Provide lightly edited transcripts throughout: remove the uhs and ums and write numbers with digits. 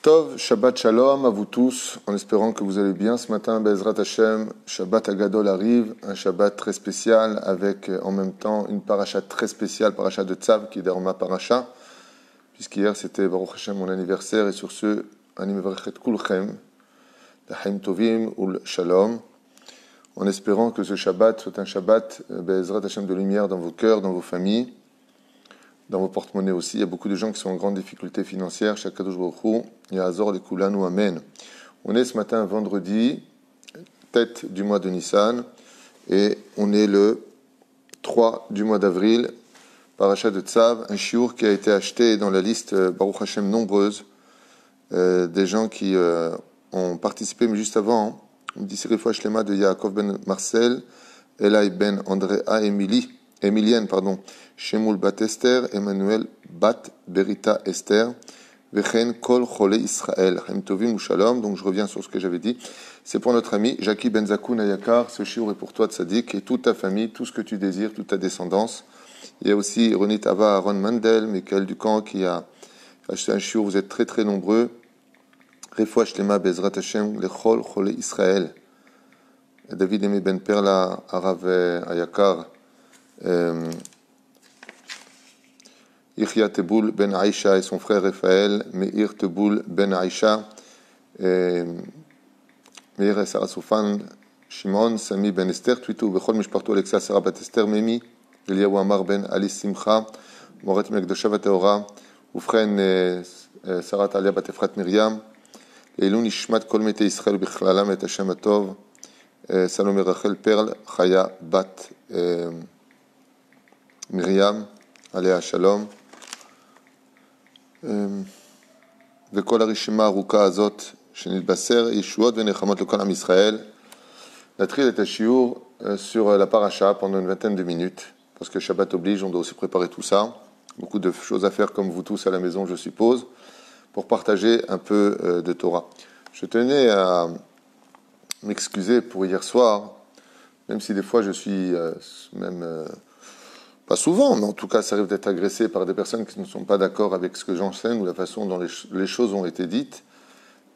Tov, Shabbat Shalom à vous tous, en espérant que vous allez bien ce matin. Be'ezrat Hashem, Shabbat Agadol arrive, un Shabbat très spécial avec en même temps une paracha très spéciale, paracha de Tzav qui est dans ma paracha, puisqu'hier c'était Baruch Hashem mon anniversaire et sur ce, Ani Mevarech et Kulchem, L'Chaim Tovim ul Shalom, en espérant que ce Shabbat soit un Shabbat Be'ezrat Hashem de lumière dans vos cœurs, dans vos familles, dans vos porte-monnaies aussi. Il y a beaucoup de gens qui sont en grande difficulté financière. Shakadosh Baruch Hu, Ya'azor Lekulanu, Amen. On est ce matin vendredi, tête du mois de Nissan, et on est le 3 du mois d'avril, paracha de Tzav, un shiur qui a été acheté dans la liste Baruch Hashem nombreuse, des gens qui ont participé, mais juste avant, on dit c'est Refoua Shlema de Yaakov ben Marcel, Elai ben Andrea Emilienne, Shemul bat Esther, Emmanuel bat Berita Esther, Vechen kol chole Israël, Chaim tovim u shalom. Donc je reviens sur ce que j'avais dit. C'est pour notre ami Jackie Benzakoun Ayakar. Ce shiur est pour toi, Tzadik, et toute ta famille, tout ce que tu désires, toute ta descendance. Il y a aussi Ronit Ava, Aaron Mandel, Michael Ducamp qui a acheté un shiur. Vous êtes très très nombreux. Refoua Shlema Bezrat Hashem lechol chole Israël. David Emi Ben Perla, Arav Ayakar. Ichya Teboul ben Aïcha et son frère Raphaël, Meir Teboul ben Aïcha, Meir et Sarah Soufan, Shimon, Sami ben Esther, Twitou, Bechol Mishparto, Alexa, Sarah bat Esther, Memi, Eliyahu Amar ben Ali Simcha, Moret Mekdosha Vateora, Ufren Sarah Talia bat Efrat Miriam, Elou Nishmat Kol Mete Israël, Bichlalam et Hashem Atov, Salomé Rachel Perl, Chaya bat Miriam, Aléa Shalom. וכל הרשימה הארוכה הזאת שנתבשר ישועות ונחמות לכל עם ישראל. נתחיל את השיעור sur la paracha pendant une vingtaine de minutes, parce que Shabbat oblige, on doit aussi préparer tout ça. Beaucoup de choses à faire comme vous tous à la maison, je suppose, pour partager un peu de Torah. Je tenais à m'excuser pour hier soir, même si des fois je suis pas souvent, mais en tout cas, ça arrive d'être agressé par des personnes qui ne sont pas d'accord avec ce que j'enseigne ou la façon dont les choses ont été dites.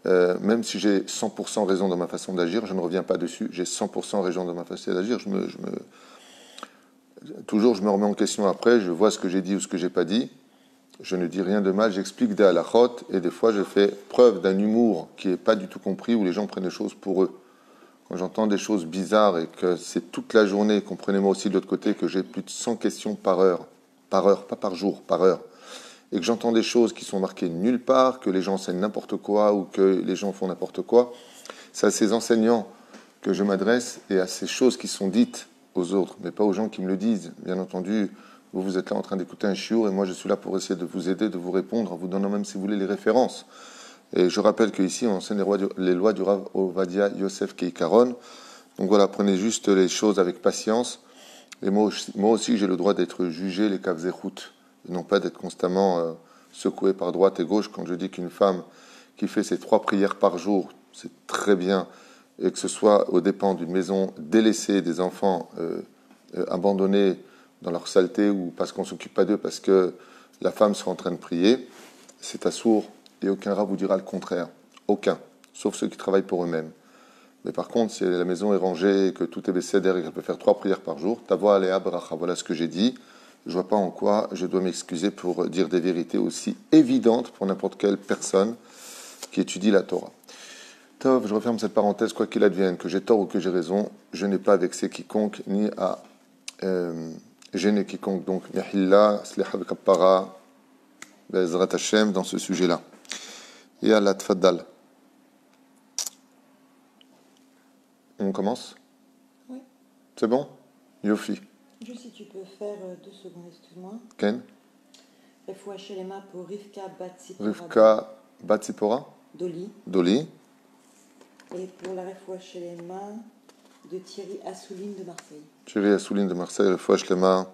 Même si j'ai 100% raison dans ma façon d'agir, je ne reviens pas dessus. J'ai 100% raison dans ma façon d'agir. Toujours, je me remets en question après. Je vois ce que j'ai dit ou ce que j'ai pas dit. Je ne dis rien de mal. J'explique des halachot et des fois, je fais preuve d'un humour qui n'est pas du tout compris où les gens prennent les choses pour eux. Quand j'entends des choses bizarres et que c'est toute la journée, comprenez-moi aussi de l'autre côté, que j'ai plus de 100 questions par heure, pas par jour, par heure, et que j'entends des choses qui sont marquées nulle part, que les gens enseignent n'importe quoi ou que les gens font n'importe quoi, c'est à ces enseignants que je m'adresse et à ces choses qui sont dites aux autres, mais pas aux gens qui me le disent. Bien entendu, vous êtes là en train d'écouter un shiur et moi je suis là pour essayer de vous aider, de vous répondre, en vous donnant même si vous voulez les références. Et je rappelle qu'ici, on enseigne les lois du Rav Ovadia Yosef Keikaron. Donc voilà, prenez juste les choses avec patience. Et moi aussi j'ai le droit d'être jugé, les kavzechut, et non pas d'être constamment secoué par droite et gauche. Quand je dis qu'une femme qui fait ses 3 prières par jour, c'est très bien, et que ce soit aux dépens d'une maison délaissée, des enfants abandonnés dans leur saleté, ou parce qu'on ne s'occupe pas d'eux, parce que la femme sera en train de prier, c'est assourd. Et aucun rabbin vous dira le contraire. Aucun. Sauf ceux qui travaillent pour eux-mêmes. Mais par contre, si la maison est rangée, et que tout est bécédère et qu'elle peut faire 3 prières par jour, tavoa alea bracha. Voilà ce que j'ai dit. Je ne vois pas en quoi je dois m'excuser pour dire des vérités aussi évidentes pour n'importe quelle personne qui étudie la Torah. Tov, je referme cette parenthèse, quoi qu'il advienne, que j'ai tort ou que j'ai raison, je n'ai pas vexé quiconque, ni à gêner quiconque. Donc, Mihillah, Slicha V'Kappara, Be'ezrat Hashem, dans ce sujet-là. Yallah, tfaddal. On commence? Oui. C'est bon? Yofi. Juste si tu peux faire 2 secondes, excuse-moi. Ken? Refoua Shlema pour Rivka Batsipora. Rivka Batsipora? Doli. Et pour la Refoua Shlema de Thierry Assouline de Marseille. Thierry Assouline de Marseille, Refoua Shlema.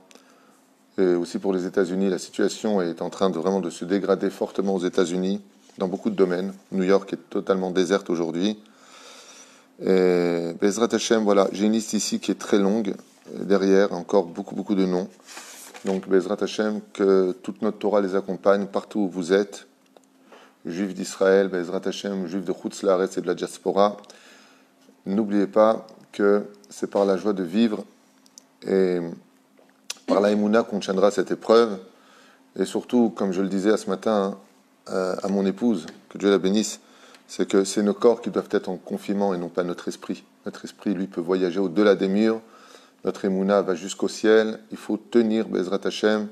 Et aussi pour les États-Unis, la situation est en train de se dégrader fortement aux États-Unis. Dans beaucoup de domaines. New York est totalement déserte aujourd'hui. Et Bezrat Hashem, voilà, j'ai une liste ici qui est très longue. Derrière, encore beaucoup de noms. Donc Bezrat Hashem, que toute notre Torah les accompagne partout où vous êtes. Juifs d'Israël, Bezrat Hashem, juifs de Chutz La'aretz et de la diaspora. N'oubliez pas que c'est par la joie de vivre et par la émouna qu'on tiendra cette épreuve. Et surtout, comme je le disais ce matin à mon épouse, que Dieu la bénisse, c'est que c'est nos corps qui doivent être en confinement et non pas notre esprit. Notre esprit, lui, peut voyager au-delà des murs. Notre émouna va jusqu'au ciel. Il faut tenir Bezrat Hashem.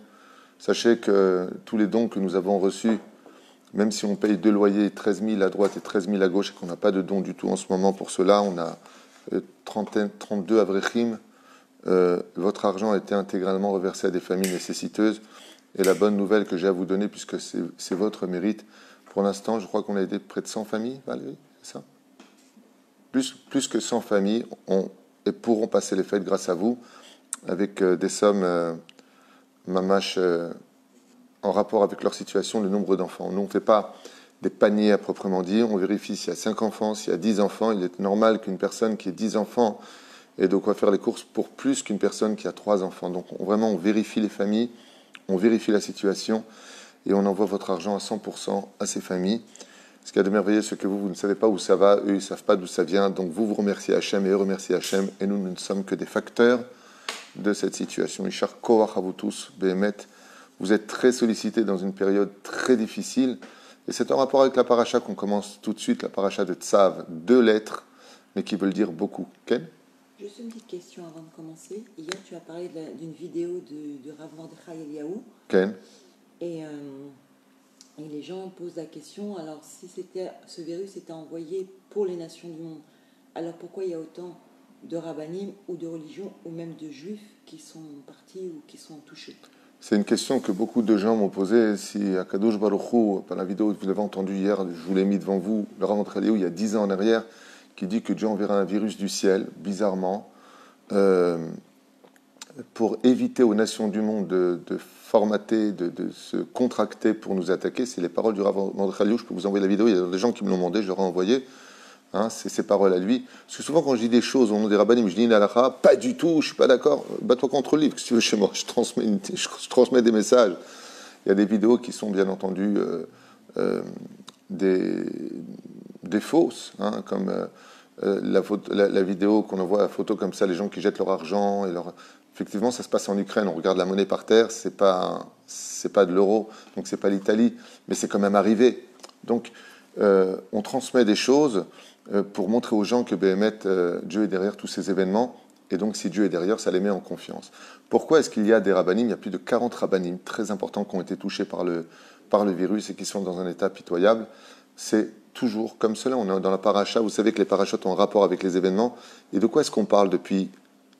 Sachez que tous les dons que nous avons reçus, même si on paye 2 loyers, 13 000 à droite et 13 000 à gauche, et qu'on n'a pas de dons du tout en ce moment pour cela, on a 32 avrechim. Votre argent a été intégralement reversé à des familles nécessiteuses. Et la bonne nouvelle que j'ai à vous donner, puisque c'est votre mérite, pour l'instant, je crois qu'on a aidé près de 100 familles, Valérie, c'est ça ? Plus que 100 familles pourront passer les fêtes grâce à vous, avec des sommes mamash en rapport avec leur situation, le nombre d'enfants. Nous, on ne fait pas des paniers à proprement dire, on vérifie s'il y a 5 enfants, s'il y a 10 enfants. Il est normal qu'une personne qui ait 10 enfants ait de quoi faire les courses pour plus qu'une personne qui a 3 enfants. Donc vraiment, on vérifie les familles, on vérifie la situation et on envoie votre argent à 100% à ces familles. Ce qu'il y a de merveilleux, c'est que vous ne savez pas où ça va, eux, ils ne savent pas d'où ça vient. Donc vous remerciez Hachem et eux remerciez Hachem. Et nous ne sommes que des facteurs de cette situation. Ishar Koach à vous tous, Behemet. Vous êtes très sollicités dans une période très difficile. Et c'est en rapport avec la paracha qu'on commence tout de suite, la paracha de Tzav, 2 lettres, mais qui veulent dire beaucoup. Ken ? Juste une petite question avant de commencer. Hier, tu as parlé d'une vidéo de Rav Mordechai Eliaou. Ken ? Et les gens posent la question, alors si ce virus était envoyé pour les nations du monde, alors pourquoi il y a autant de rabbinim ou de religions ou même de juifs qui sont partis ou qui sont touchés? C'est une question que beaucoup de gens m'ont posée. Si Akadosh Baruch Hu, par la vidéo que vous avez entendue hier, je vous l'ai mis devant vous, le Rav Mordechai Eliaou, il y a 10 ans en arrière, qui dit que Dieu enverra un virus du ciel, bizarrement, pour éviter aux nations du monde de formater, de se contracter pour nous attaquer. C'est les paroles du Rav Mordechai Eliaou. Je peux vous envoyer la vidéo. Il y a des gens qui me l'ont demandé, je leur ai envoyé. C'est ses paroles à lui. Parce que souvent, quand je dis des choses au nom des rabbinim, je dis une halakha, pas du tout, je ne suis pas d'accord. Bats-toi contre le livre, si tu veux, chez moi. Je transmets des messages. Il y a des vidéos qui sont bien entendu des fausses, comme la vidéo qu'on envoie, la photo comme ça, les gens qui jettent leur argent. Effectivement, ça se passe en Ukraine. On regarde la monnaie par terre, c'est pas de l'euro, donc c'est pas l'Italie, mais c'est quand même arrivé. Donc, on transmet des choses pour montrer aux gens que Dieu est derrière tous ces événements, et donc si Dieu est derrière, ça les met en confiance. Pourquoi est-ce qu'il y a des rabbinim? Il y a plus de 40 rabbinim très importants qui ont été touchés par le virus et qui sont dans un état pitoyable. C'est toujours comme cela. On est dans la paracha, vous savez que les parachutes ont un rapport avec les événements. Et de quoi est-ce qu'on parle depuis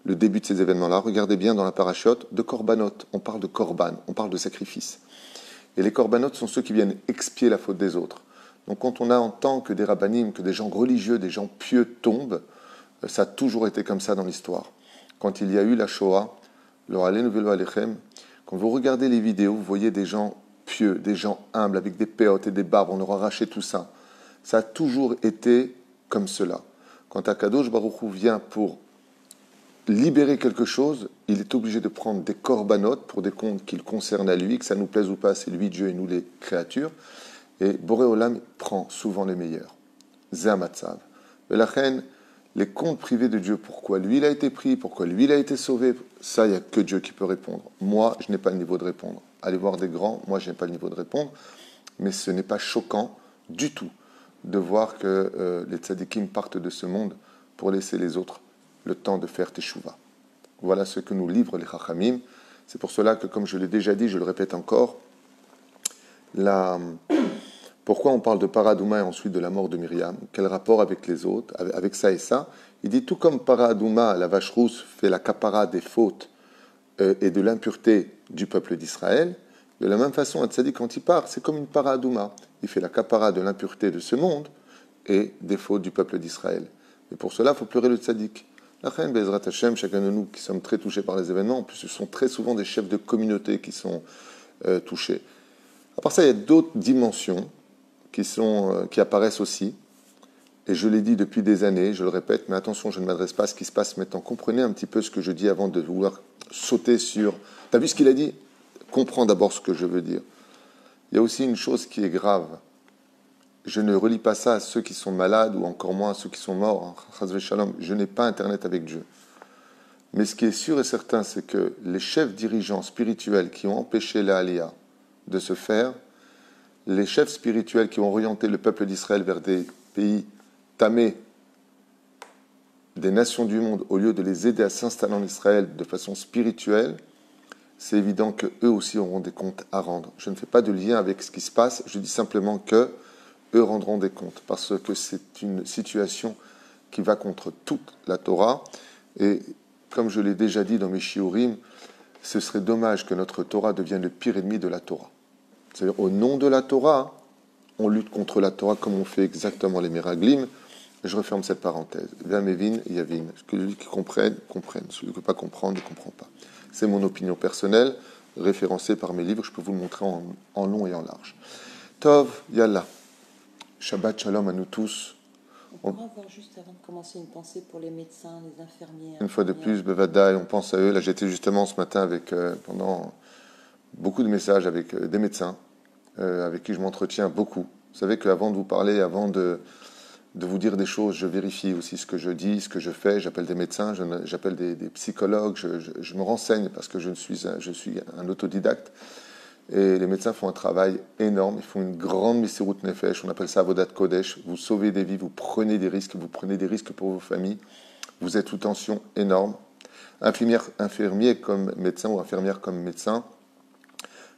le début de ces événements-là? Regardez bien dans la parachute, de korbanot. On parle de korban, on parle de sacrifice. Et les korbanot sont ceux qui viennent expier la faute des autres. Donc quand on entend que des rabbinim, que des gens religieux, des gens pieux tombent, ça a toujours été comme ça dans l'histoire. Quand il y a eu la Shoah, quand vous regardez les vidéos, vous voyez des gens pieux, des gens humbles, avec des péotes et des barbes, on leur a arraché tout ça. Ça a toujours été comme cela. Quand Akadosh Baruch Hu vient pour libérer quelque chose, il est obligé de prendre des corbanotes pour des comptes qui le concernent à lui, que ça nous plaise ou pas, c'est lui Dieu et nous les créatures. Et Boré Olam prend souvent les meilleurs. Zé Amatzav. Mais la reine, les comptes privés de Dieu, pourquoi lui il a été pris, pourquoi lui il a été sauvé, ça il n'y a que Dieu qui peut répondre. Moi, je n'ai pas le niveau de répondre. Allez voir des grands, moi je n'ai pas le niveau de répondre, mais ce n'est pas choquant du tout de voir que les tzadikim partent de ce monde pour laisser les autres le temps de faire teshuva. Voilà ce que nous livrent les chachamim. C'est pour cela que, comme je l'ai déjà dit, je le répète encore, pourquoi on parle de Paradouma et ensuite de la mort de Myriam? Quel rapport avec les autres, avec ça et ça? Il dit, tout comme Paradouma, la vache rousse, fait la kapara des fautes et de l'impureté du peuple d'Israël, de la même façon, un tzaddik, quand il part, c'est comme une Paradouma. Il fait la kapara de l'impureté de ce monde et des fautes du peuple d'Israël. Et pour cela, il faut pleurer le tzaddik. La reine Bezrat Hashem, chacun de nous qui sommes très touchés par les événements, en plus ce sont très souvent des chefs de communauté qui sont touchés. À part ça, il y a d'autres dimensions qui apparaissent aussi. Et je l'ai dit depuis des années, je le répète, mais attention, je ne m'adresse pas à ce qui se passe maintenant. Comprenez un petit peu ce que je dis avant de vouloir sauter sur... T'as vu ce qu'il a dit? Comprends d'abord ce que je veux dire. Il y a aussi une chose qui est grave. Je ne relie pas ça à ceux qui sont malades ou encore moins à ceux qui sont morts. Je n'ai pas Internet avec Dieu. Mais ce qui est sûr et certain, c'est que les chefs dirigeants spirituels qui ont empêché la Aliyah de se faire, les chefs spirituels qui ont orienté le peuple d'Israël vers des pays tamés, des nations du monde, au lieu de les aider à s'installer en Israël de façon spirituelle, c'est évident qu'eux aussi auront des comptes à rendre. Je ne fais pas de lien avec ce qui se passe, je dis simplement que eux rendront des comptes, parce que c'est une situation qui va contre toute la Torah. Et comme je l'ai déjà dit dans mes shiurim, ce serait dommage que notre Torah devienne le pire ennemi de la Torah. C'est-à-dire, au nom de la Torah, on lutte contre la Torah comme on fait exactement les Meraglim. Je referme cette parenthèse. Vamevin, Yavin. Celui qui comprenne, comprenne. Celui qui ne peut pas comprendre, ne comprend pas. C'est mon opinion personnelle, référencée par mes livres. Je peux vous le montrer en long et en large. Tov, Yallah. Shabbat Shalom à nous tous. On pourra avoir juste avant de commencer une pensée pour les médecins, les infirmières. Une fois de plus, Bevadaï, on pense à eux. Là, j'étais justement ce matin pendant beaucoup de messages avec des médecins, avec qui je m'entretiens beaucoup. Vous savez qu'avant de vous parler, avant de vous dire des choses, je vérifie aussi ce que je dis, ce que je fais. J'appelle des médecins, j'appelle des psychologues, je me renseigne parce que je suis un autodidacte. Et les médecins font un travail énorme, ils font une grande Messirut Nefesh, on appelle ça Avodat Kodesh. Vous sauvez des vies, vous prenez des risques pour vos familles. Vous êtes sous tension énorme. Infirmier comme médecin ou infirmière comme médecin,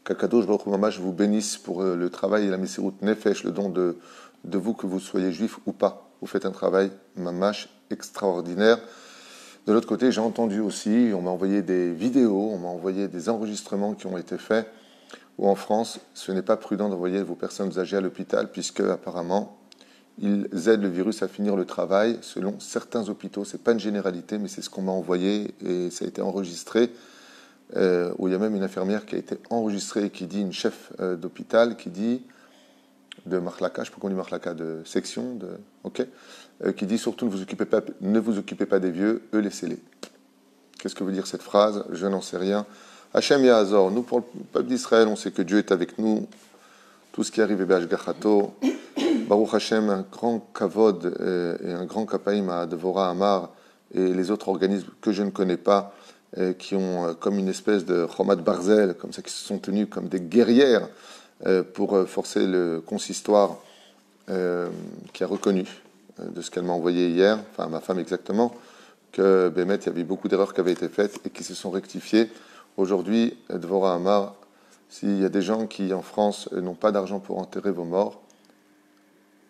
Kakadosh Baruch Hu Mamash vous bénisse pour le travail et la Messirut Nefesh, le don de vous, que vous soyez juif ou pas. Vous faites un travail Mamash extraordinaire. De l'autre côté, j'ai entendu aussi, on m'a envoyé des vidéos, on m'a envoyé des enregistrements qui ont été faits, où en France, ce n'est pas prudent d'envoyer vos personnes âgées à l'hôpital, puisque apparemment, ils aident le virus à finir le travail, selon certains hôpitaux. Ce n'est pas une généralité, mais c'est ce qu'on m'a envoyé, et ça a été enregistré, où il y a même une infirmière qui a été enregistrée, qui dit, une chef d'hôpital, qui dit, de Marlaka, je peux qu'on dit Marlaka, de section, qui dit surtout ne vous occupez pas des vieux, eux laissez-les. Qu'est-ce que veut dire cette phrase? Je n'en sais rien. Hachem Yahazor, nous pour le peuple d'Israël, on sait que Dieu est avec nous. Tout ce qui arrive est Be'ashgachato. Baruch Hashem, un grand kavod et un grand kapaïm à Devora Amar et les autres organismes que je ne connais pas, qui ont comme une espèce de Chomat Barzel, comme ça, qui se sont tenus comme des guerrières pour forcer le consistoire qui a reconnu de ce qu'elle m'a envoyé hier, enfin ma femme exactement, que Bémet, il y avait beaucoup d'erreurs qui avaient été faites et qui se sont rectifiées. Aujourd'hui, Devora Amar, s'il y a des gens qui en France n'ont pas d'argent pour enterrer vos morts,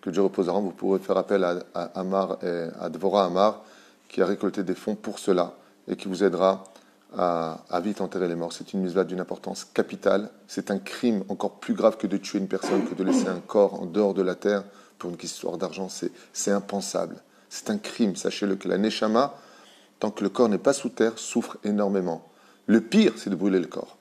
que Dieu repose en rang, vous pourrez faire appel à Devora Amar, qui a récolté des fonds pour cela et qui vous aidera à vite enterrer les morts. C'est une mise-là d'une importance capitale. C'est un crime encore plus grave que de tuer une personne, que de laisser un corps en dehors de la terre pour une histoire d'argent. C'est impensable. C'est un crime. Sachez-le que la Neshama, tant que le corps n'est pas sous terre, souffre énormément. Le pire, c'est de brûler le corps.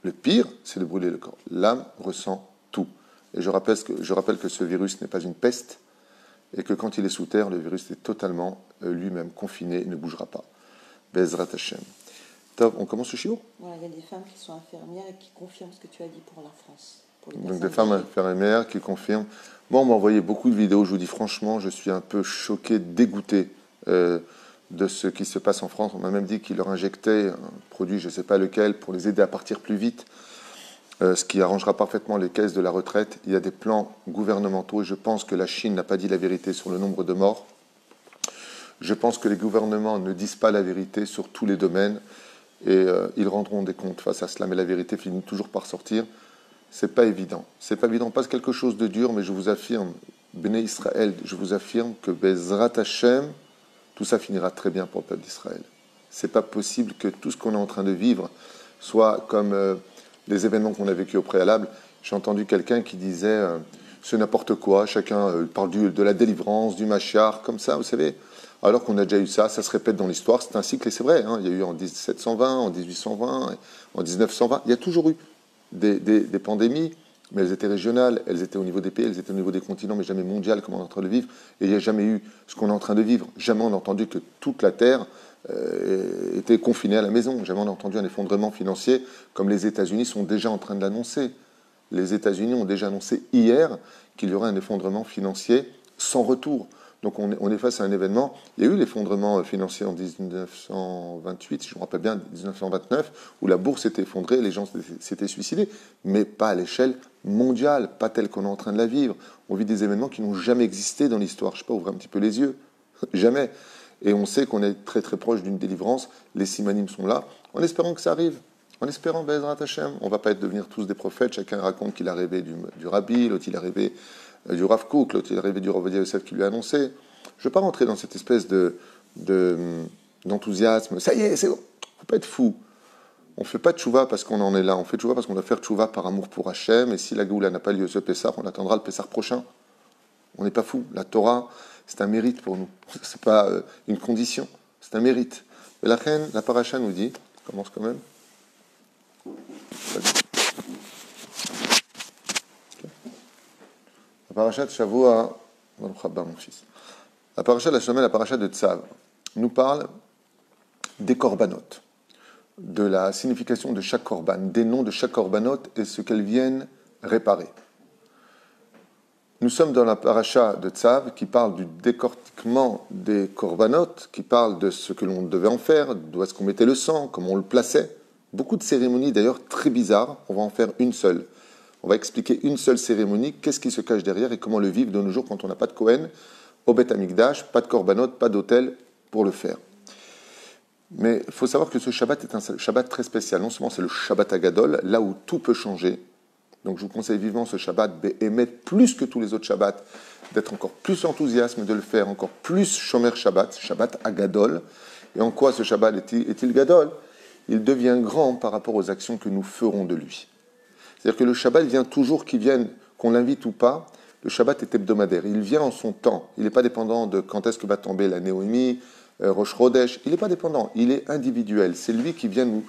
Le pire, c'est de brûler le corps. L'âme ressent tout. Et je rappelle que ce virus n'est pas une peste et que quand il est sous terre, le virus est totalement lui-même confiné et ne bougera pas. Bezrat Hashem. Top, on commence le shiur? Voilà, il y a des femmes qui sont infirmières et qui confirment ce que tu as dit pour la France. Donc des femmes infirmières qui confirment. Moi, on m'a envoyé beaucoup de vidéos. Je vous dis franchement, je suis un peu choqué, dégoûté de ce qui se passe en France. On m'a même dit qu'ils leur injectaient un produit, je ne sais pas lequel, pour les aider à partir plus vite, ce qui arrangera parfaitement les caisses de la retraite. Il y a des plans gouvernementaux et je pense que la Chine n'a pas dit la vérité sur le nombre de morts. Je pense que les gouvernements ne disent pas la vérité sur tous les domaines et ils rendront des comptes face à cela. Mais la vérité finit toujours par sortir. C'est pas évident. C'est pas évident. Pas quelque chose de dur, mais je vous affirme, Béné Israël, je vous affirme que Bezrat Hashem, tout ça finira très bien pour le peuple d'Israël. C'est pas possible que tout ce qu'on est en train de vivre soit comme les événements qu'on a vécus au préalable. J'ai entendu quelqu'un qui disait c'est n'importe quoi, chacun parle de la délivrance, du Mashiach, comme ça, vous savez. Alors qu'on a déjà eu ça, ça se répète dans l'histoire, c'est un cycle et c'est vrai. Il y a eu en 1720, en 1820, en 1920, il y a toujours eu des pandémies mais elles étaient régionales, elles étaient au niveau des pays, elles étaient au niveau des continents, mais jamais mondiales comme on est en train de vivre. Et il n'y a jamais eu ce qu'on est en train de vivre. Jamais on n'a entendu que toute la Terre était confinée à la maison. Jamais on a entendu un effondrement financier comme les États-Unis sont déjà en train de l'annoncer. Les États-Unis ont déjà annoncé hier qu'il y aurait un effondrement financier sans retour. Donc on est face à un événement. Il y a eu l'effondrement financier en 1928, si je me rappelle bien, 1929, où la bourse s'était effondrée, les gens s'étaient suicidés, mais pas à l'échelle mondiale, pas telle qu'on est en train de la vivre. On vit des événements qui n'ont jamais existé dans l'histoire. Je ne sais pas, ouvrez un petit peu les yeux. Jamais. Et on sait qu'on est très très proche d'une délivrance. Les simanim sont là, en espérant que ça arrive. En espérant, Bezrat Hashem, on ne va pas devenir tous des prophètes. Chacun raconte qu'il a rêvé du Rabbi, l'autre il a rêvé du Rav Kook, l'autre il a rêvé du Rav Ovadia Yosef qui lui a annoncé. Je ne veux pas rentrer dans cette espèce d'enthousiasme. Ça y est, c'est bon. Il ne faut pas être fou. On ne fait pas de tchouva parce qu'on en est là. On fait tchouva parce qu'on doit faire tchouva par amour pour Hachem. Et si la Géoula n'a pas lieu ce Pessah, on attendra le Pessah prochain. On n'est pas fou. La Torah, c'est un mérite pour nous. Ce n'est pas une condition. C'est un mérite. Et la reine, la paracha nous dit, on commence quand même. La paracha de Shavua, mon fils. La paracha de la semaine, la paracha de Tzav, nous parle des korbanot, de la signification de chaque korban, des noms de chaque korbanot et ce qu'elles viennent réparer. Nous sommes dans la paracha de Tzav qui parle du décortiquement des korbanot, qui parle de ce que l'on devait en faire, d'où est-ce qu'on mettait le sang, comment on le plaçait. Beaucoup de cérémonies d'ailleurs très bizarres, on va en faire une seule. On va expliquer une seule cérémonie, qu'est-ce qui se cache derrière et comment le vivre de nos jours quand on n'a pas de Kohen, au Beth Amikdash, pas de korbanot, pas d'autel pour le faire. Mais il faut savoir que ce Shabbat est un Shabbat très spécial. Non seulement c'est le Shabbat Agadol, là où tout peut changer. Donc je vous conseille vivement ce Shabbat, Be'emet, plus que tous les autres Shabbats, d'être encore plus enthousiasme de le faire, encore plus Shomer Shabbat, Shabbat Agadol. Et en quoi ce Shabbat est-il Gadol? Il devient grand par rapport aux actions que nous ferons de lui. C'est-à-dire que le Shabbat vient toujours qu'il vienne, qu'on l'invite ou pas. Le Shabbat est hebdomadaire. Il vient en son temps. Il n'est pas dépendant de quand est-ce que va tomber la Néomi, Rosh Chodesh. Il n'est pas dépendant. Il est individuel. C'est lui qui vient nous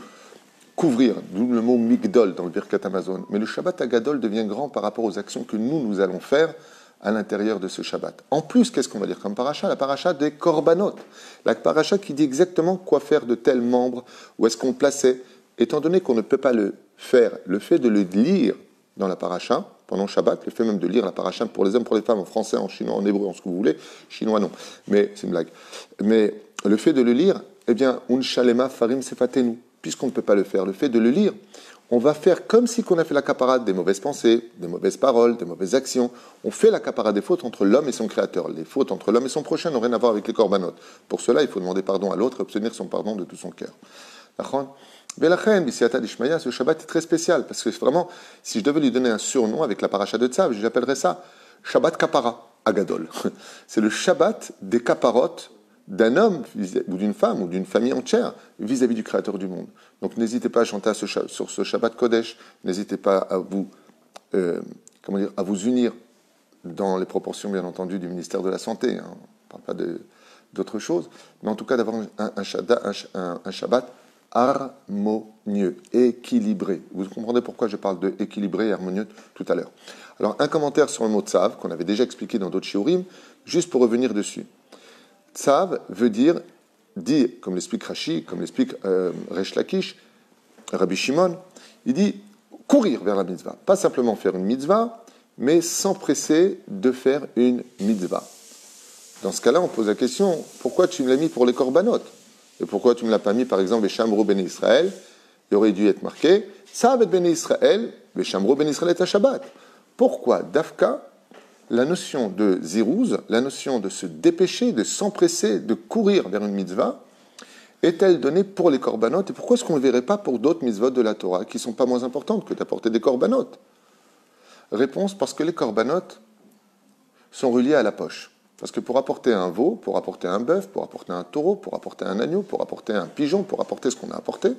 couvrir. D'où le mot Migdol dans le Birkat Amazon. Mais le Shabbat Agadol devient grand par rapport aux actions que nous allons faire à l'intérieur de ce Shabbat. En plus, qu'est-ce qu'on va dire comme paracha? La paracha des korbanot. La paracha qui dit exactement quoi faire de tel membre, où est-ce qu'on le plaçait. Étant donné qu'on ne peut pas le faire, le fait de le lire dans la paracha, pendant Shabbat, le fait même de lire la paracha pour les hommes, pour les femmes, en français, en chinois, en hébreu, en ce que vous voulez, chinois non, mais c'est une blague. Mais le fait de le lire, eh bien, un shalema farim sefatenu, puisqu'on ne peut pas le faire, le fait de le lire, on va faire comme si on a fait la caparade des mauvaises pensées, des mauvaises paroles, des mauvaises actions. On fait la caparade des fautes entre l'homme et son créateur. Les fautes entre l'homme et son prochain n'ont rien à voir avec les korbanot. Pour cela, il faut demander pardon à l'autre et obtenir son pardon de tout son cœur. Ce Shabbat est très spécial, parce que vraiment, si je devais lui donner un surnom avec la paracha de Tzav, je l'appellerais ça Shabbat Kapara, Agadol. C'est le Shabbat des kaparot d'un homme ou d'une femme ou d'une famille entière vis-à-vis du Créateur du monde. Donc n'hésitez pas à chanter sur ce Shabbat Kodesh, n'hésitez pas à vous unir dans les proportions, bien entendu, du ministère de la Santé. Hein. On ne parle pas d'autre chose, mais en tout cas d'avoir un Shabbat harmonieux, équilibré. Vous comprenez pourquoi je parle de équilibré et harmonieux tout à l'heure. Alors, un commentaire sur le mot tzav, qu'on avait déjà expliqué dans d'autres shiurim, juste pour revenir dessus. Tzav veut dire, comme l'explique Rashi, comme l'explique Resh Lakish, Rabbi Shimon, il dit courir vers la mitzvah. Pas simplement faire une mitzvah, mais s'empresser de faire une mitzvah. Dans ce cas-là, on pose la question, pourquoi tu me l'as mis pour les korbanot? Et pourquoi tu ne me l'as pas mis, par exemple, Veshamro ben Israël? Il aurait dû être marqué Tzav ben Israël, Veshamro ben Israël est à Shabbat. Pourquoi Dafka, la notion de zirouz, la notion de se dépêcher, de s'empresser, de courir vers une mitzvah, est-elle donnée pour les korbanot? Et pourquoi est-ce qu'on ne le verrait pas pour d'autres mitzvot de la Torah qui ne sont pas moins importantes que d'apporter des korbanot? Réponse, parce que les korbanot sont reliés à la poche. Parce que pour apporter un veau, pour apporter un bœuf, pour apporter un taureau, pour apporter un agneau, pour apporter un pigeon, pour apporter ce qu'on a apporté,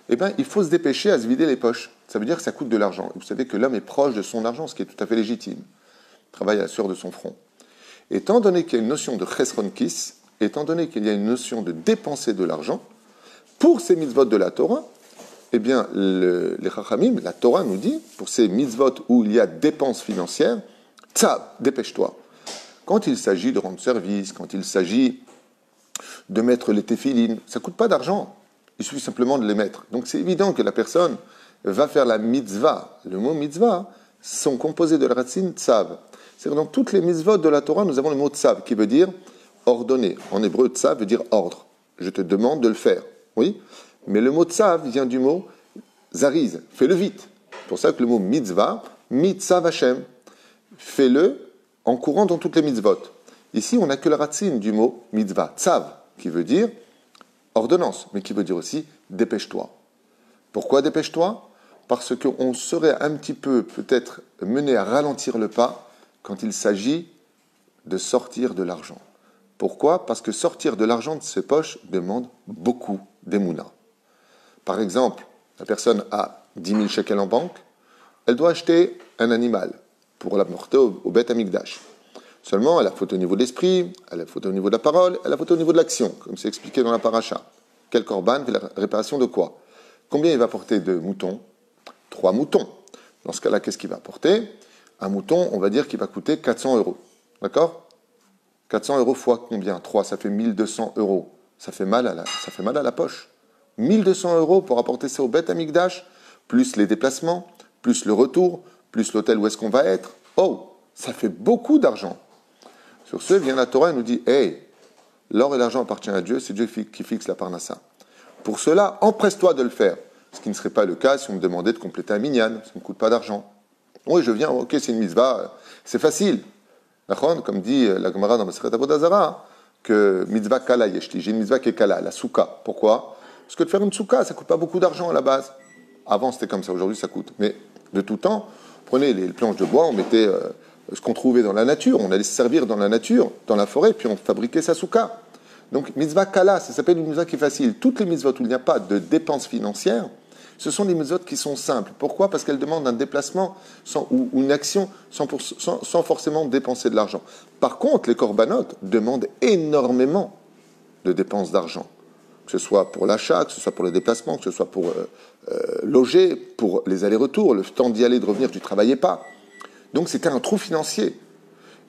eh bien, il faut se dépêcher à se vider les poches. Ça veut dire que ça coûte de l'argent. Vous savez que l'homme est proche de son argent, ce qui est tout à fait légitime. Il travaille à la sueur de son front. Étant donné qu'il y a une notion de chesron kis, étant donné qu'il y a une notion de dépenser de l'argent, pour ces mitzvot de la Torah, eh bien, les Chachamim, la Torah nous dit, pour ces mitzvot où il y a dépenses financières, tzav, dépêche-toi. Quand il s'agit de rendre service, quand il s'agit de mettre les téphilines, ça ne coûte pas d'argent. Il suffit simplement de les mettre. Donc c'est évident que la personne va faire la mitzvah. Le mot mitzvah sont composés de la racine tzav. C'est-à-dire dans toutes les mitzvot de la Torah, nous avons le mot tzav qui veut dire ordonner. En hébreu, tzav veut dire ordre. Je te demande de le faire. Oui, mais le mot tzav vient du mot zariz. Fais-le vite. C'est pour ça que le mot mitzvah, mitzav Hashem, fais-le en courant dans toutes les mitzvot. Ici, on n'a que la racine du mot mitzvah, tzav, qui veut dire ordonnance, mais qui veut dire aussi dépêche-toi. Pourquoi dépêche-toi ? Parce qu'on serait un petit peu peut-être mené à ralentir le pas quand il s'agit de sortir de l'argent. Pourquoi ? Parce que sortir de l'argent de ses poches demande beaucoup d'émouna. Par exemple, la personne a 10 000 shekels en banque, elle doit acheter un animal pour l'apporter au Beth Amikdash. Seulement, elle a faute au niveau de l'esprit, elle a faute au niveau de la parole, elle a faute au niveau de l'action, comme c'est expliqué dans la paracha. Quel korban fait la réparation de quoi ? Combien il va porter de moutons ? 3 moutons. Dans ce cas-là, qu'est-ce qu'il va porter ? Un mouton, on va dire qu'il va coûter 400 €. D'accord ? 400 € fois combien ? 3, ça fait 1200 €. Ça fait mal à la poche. 1200 € pour apporter ça au Beth Amikdash, plus les déplacements, plus le retour, plus l'hôtel où est-ce qu'on va être. Oh, ça fait beaucoup d'argent. Sur ce, vient la Torah et nous dit, hey, l'or et l'argent appartiennent à Dieu, c'est Dieu qui fixe la parnassa. Pour cela, empresse-toi de le faire. Ce qui ne serait pas le cas si on me demandait de compléter un minyan, ça ne me coûte pas d'argent. Oui, je viens, ok, c'est une mitzvah, c'est facile. Comme dit la Gemara dans Masechet Avodah Zarah, que mitzvah kala yeshti, j'ai une mitzvah qui est kala, la souka. Pourquoi ? Parce que de faire une souka, ça ne coûte pas beaucoup d'argent à la base. Avant, c'était comme ça, aujourd'hui, ça coûte. Mais de tout temps, prenez les planches de bois, on mettait ce qu'on trouvait dans la nature, on allait se servir dans la nature, dans la forêt, puis on fabriquait sa souka. Donc, mitzvah kala, ça s'appelle une mitzvah qui est facile. Toutes les mitzvot où il n'y a pas de dépenses financières, ce sont des mitzvot qui sont simples. Pourquoi ? Parce qu'elles demandent un déplacement ou une action sans forcément dépenser de l'argent. Par contre, les korbanot demandent énormément de dépenses d'argent. Que ce soit pour l'achat, que ce soit pour le déplacement, que ce soit pour loger, pour les allers-retours, le temps d'y aller, de revenir, tu ne travaillais pas. Donc c'était un trou financier.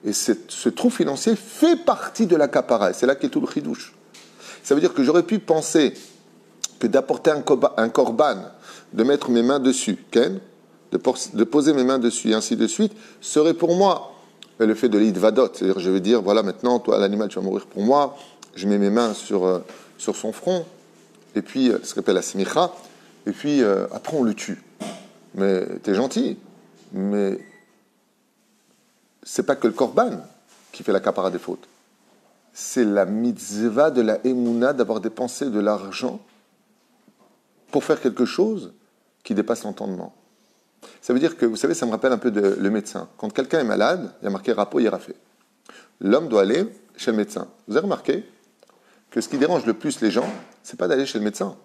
Et ce trou financier fait partie de la kapara. Et c'est là qu'est tout le chidouche. Ça veut dire que j'aurais pu penser que d'apporter un korban, de mettre mes mains dessus, de poser mes mains dessus, et ainsi de suite, serait pour moi le fait de l'idvadot. C'est-à-dire, je vais dire, voilà, maintenant, toi, l'animal, tu vas mourir pour moi, je mets mes mains sur son front, et puis, ce qu'on appelle la simicha, et puis, après, on le tue. Mais t'es gentil, mais c'est pas que le korban qui fait la kapara des fautes. C'est la mitzvah de la émouna d'avoir dépensé de l'argent pour faire quelque chose qui dépasse l'entendement. Ça veut dire que, vous savez, ça me rappelle un peu le médecin. Quand quelqu'un est malade, il y a marqué Rapo Yerafé. L'homme doit aller chez le médecin. Vous avez remarqué que ce qui dérange le plus les gens, c'est pas d'aller chez le médecin.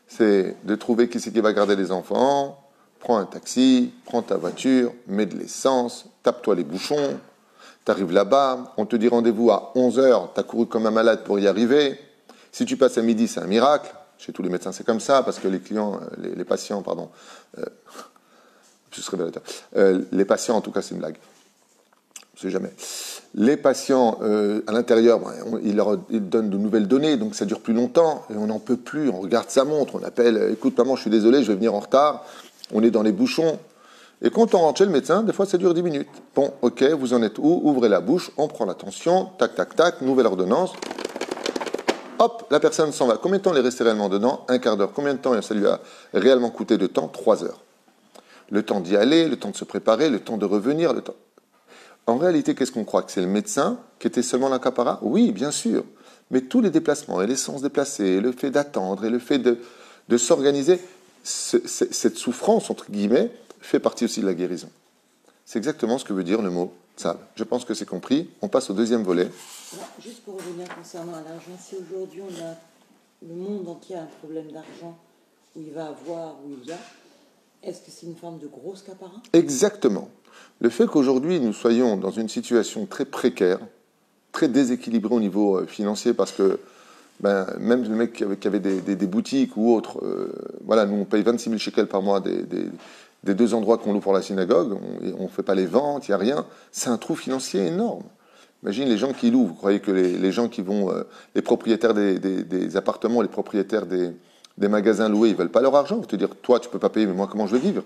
C'est de trouver qui c'est qui va garder les enfants, prends un taxi, prends ta voiture, mets de l'essence, tape-toi les bouchons, t'arrives là-bas, on te dit rendez-vous à 11h, t'as couru comme un malade pour y arriver. Si tu passes à midi, c'est un miracle. Chez tous les médecins, c'est comme ça, parce que les patients, les patients, en tout cas, c'est une blague. Je ne sais jamais. Les patients, à l'intérieur, ils donnent de nouvelles données, donc ça dure plus longtemps, et on n'en peut plus, on regarde sa montre, on appelle, écoute, maman, je suis désolé, je vais venir en retard, on est dans les bouchons. Et quand on rentre chez le médecin, des fois, ça dure 10 minutes. Bon, ok, vous en êtes où ? Ouvrez la bouche, on prend la tension, tac, tac, tac, nouvelle ordonnance. Hop, la personne s'en va. Combien de temps elle est restée réellement dedans ? Un quart d'heure. Combien de temps ça lui a réellement coûté de temps ? 3 heures. Le temps d'y aller, le temps de se préparer, le temps de revenir. En réalité, qu'est-ce qu'on croit ? Que c'est le médecin qui était seulement l'acapara ? Oui, bien sûr. Mais tous les déplacements, et les sens déplacés, et le fait d'attendre, et le fait de s'organiser, cette souffrance, entre guillemets, fait partie aussi de la guérison. C'est exactement ce que veut dire le mot tzav. Je pense que c'est compris. On passe au deuxième volet. Alors, juste pour revenir concernant l'argent, si aujourd'hui on a le monde entier a un problème d'argent, où il va avoir, où il y a, est-ce que c'est une forme de grosse capara ? Exactement. Le fait qu'aujourd'hui nous soyons dans une situation très précaire, très déséquilibrée au niveau financier, parce que Ben, même le mec qui avait des boutiques ou autres, voilà, nous on paye 26 000 shekels par mois des 2 endroits qu'on loue pour la synagogue, on ne fait pas les ventes, il n'y a rien. C'est un trou financier énorme. Imagine les gens qui louent. Vous croyez que les gens qui vont, les propriétaires des appartements, les propriétaires des magasins loués, ils ne veulent pas leur argent. Ils vont te dire, toi, tu ne peux pas payer, mais moi, comment je vais vivre?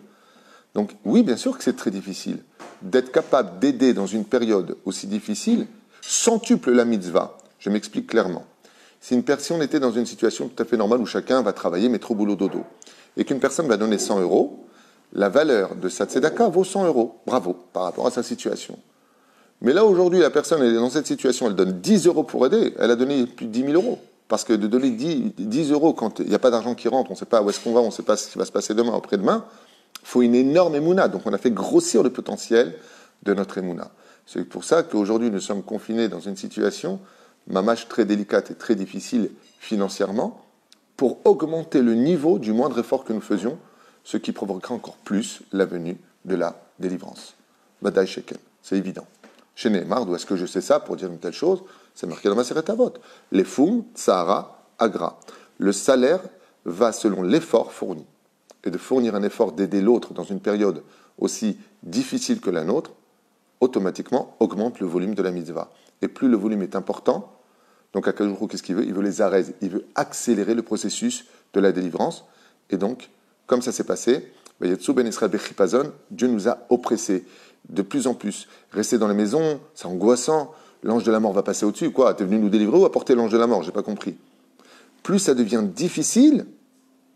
Donc, oui, bien sûr que c'est très difficile. D'être capable d'aider dans une période aussi difficile, centuple la mitzvah. Je m'explique clairement. Si on était dans une situation tout à fait normale où chacun va travailler, mettre au boulot dodo, et qu'une personne va donner 100 euros, la valeur de sa tzedaka vaut 100 euros. Bravo, par rapport à sa situation. Mais là, aujourd'hui, la personne elle est dans cette situation, elle donne 10 euros pour aider, elle a donné plus de 10 000 euros. Parce que de donner 10 euros quand il n'y a pas d'argent qui rentre, on ne sait pas où est-ce qu'on va, on ne sait pas ce qui va se passer demain ou après-demain, il faut une énorme émouna. Donc on a fait grossir le potentiel de notre émouna. C'est pour ça qu'aujourd'hui, nous sommes confinés dans une situation, mamache très délicate et très difficile financièrement, pour augmenter le niveau du moindre effort que nous faisions, ce qui provoquera encore plus la venue de la délivrance. Badaï Shekel, c'est évident. Chez Neymar, d'où est-ce que je sais ça pour dire une telle chose? C'est marqué dans ma Maseret Avot. Les Foum, Sahara, Agra. Le salaire va selon l'effort fourni. Et de fournir un effort d'aider l'autre dans une période aussi difficile que la nôtre, automatiquement augmente le volume de la mitzvah. Et plus le volume est important, donc Akadosh Baruch Hu, qu'est-ce qu'il veut? Il veut les arrêter, il veut accélérer le processus de la délivrance. Et donc, comme ça s'est passé, Dieu nous a oppressés de plus en plus. Rester dans la maison, c'est angoissant. L'ange de la mort va passer au-dessus. Quoi? T'es venu nous délivrer ou apporter l'ange de la mort? J'ai pas compris. Plus ça devient difficile,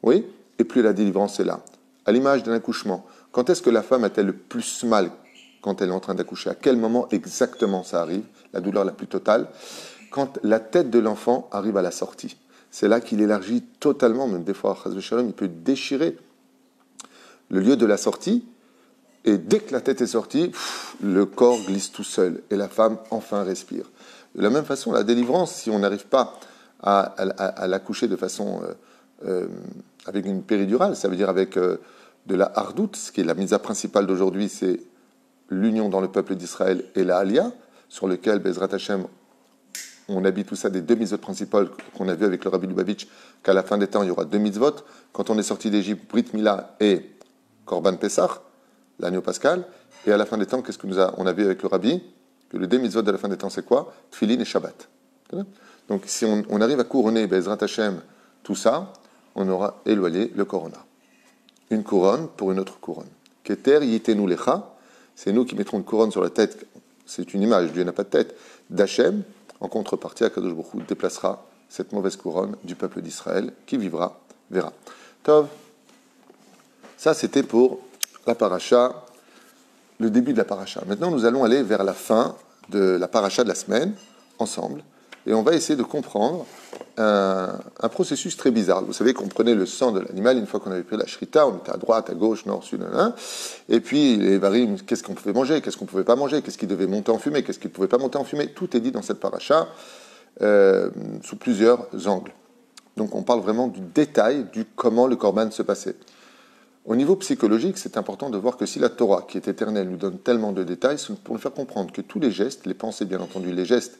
oui, et plus la délivrance est là. À l'image d'un accouchement, quand est-ce que la femme a-t-elle le plus mal quand elle est en train d'accoucher? À quel moment exactement ça arrive? La douleur la plus totale? Quand la tête de l'enfant arrive à la sortie. C'est là qu'il élargit totalement, même des fois, il peut déchirer le lieu de la sortie, et dès que la tête est sortie, le corps glisse tout seul, et la femme enfin respire. De la même façon, la délivrance, si on n'arrive pas à l'accoucher de façon avec une péridurale, ça veut dire avec de la hardout, ce qui est la mitzvah principale d'aujourd'hui, c'est l'union dans le peuple d'Israël et la Aliyah, sur lequel Bezrat Hashem, on habite tout ça des 2 mitzvot principales qu'on a vu avec le Rabbi Lubavitch, qu'à la fin des temps, il y aura 2 mitzvot. Quand on est sorti d'Égypte, Brit Mila et Korban Pessah, l'agneau pascal. Et à la fin des temps, qu'est-ce que on a vu avec le Rabbi? Que le 2 mitzvot de la fin des temps, c'est quoi? Tfilin et Shabbat. Donc si on arrive à couronner Bezrat Hashem tout ça, on aura éloigné le corona. Une couronne pour une autre couronne. Keter yitenu lecha, c'est nous qui mettrons une couronne sur la tête, c'est une image, Dieu n'a pas de tête, d'Hachem. En contrepartie, Akadosh Baruch Hu déplacera cette mauvaise couronne du peuple d'Israël qui vivra, verra. Tov, ça c'était pour la paracha, le début de la paracha. Maintenant, nous allons aller vers la fin de la paracha de la semaine, ensemble, et on va essayer de comprendre un processus très bizarre. Vous savez qu'on prenait le sang de l'animal, une fois qu'on avait pris la shrita, on était à droite, à gauche, nord, sud, et puis les varim, qu'est-ce qu'on pouvait manger, qu'est-ce qu'on ne pouvait pas manger, qu'est-ce qui devait monter en fumée, qu'est-ce qui ne pouvait pas monter en fumée. Tout est dit dans cette paracha sous plusieurs angles. Donc on parle vraiment du détail du comment le korban se passait. Au niveau psychologique, c'est important de voir que si la Torah, qui est éternelle, nous donne tellement de détails, c'est pour nous faire comprendre que tous les gestes, les pensées bien entendu, les gestes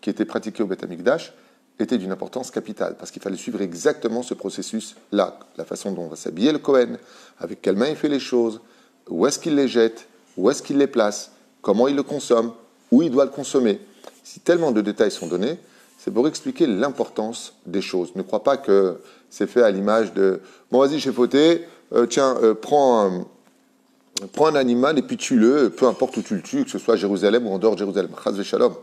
qui étaient pratiqués au Beth Amikdash, étaient d'une importance capitale, parce qu'il fallait suivre exactement ce processus-là, la façon dont on va s'habiller le Kohen, avec quelle main il fait les choses, où est-ce qu'il les jette, où est-ce qu'il les place, comment il le consomme, où il doit le consommer. Si tellement de détails sont donnés, c'est pour expliquer l'importance des choses. Ne crois pas que c'est fait à l'image de « bon, vas-y, j'ai fauté, prends un animal et puis tue-le, peu importe où tu le tues, que ce soit à Jérusalem ou en dehors de Jérusalem. » Chaz v'shalom.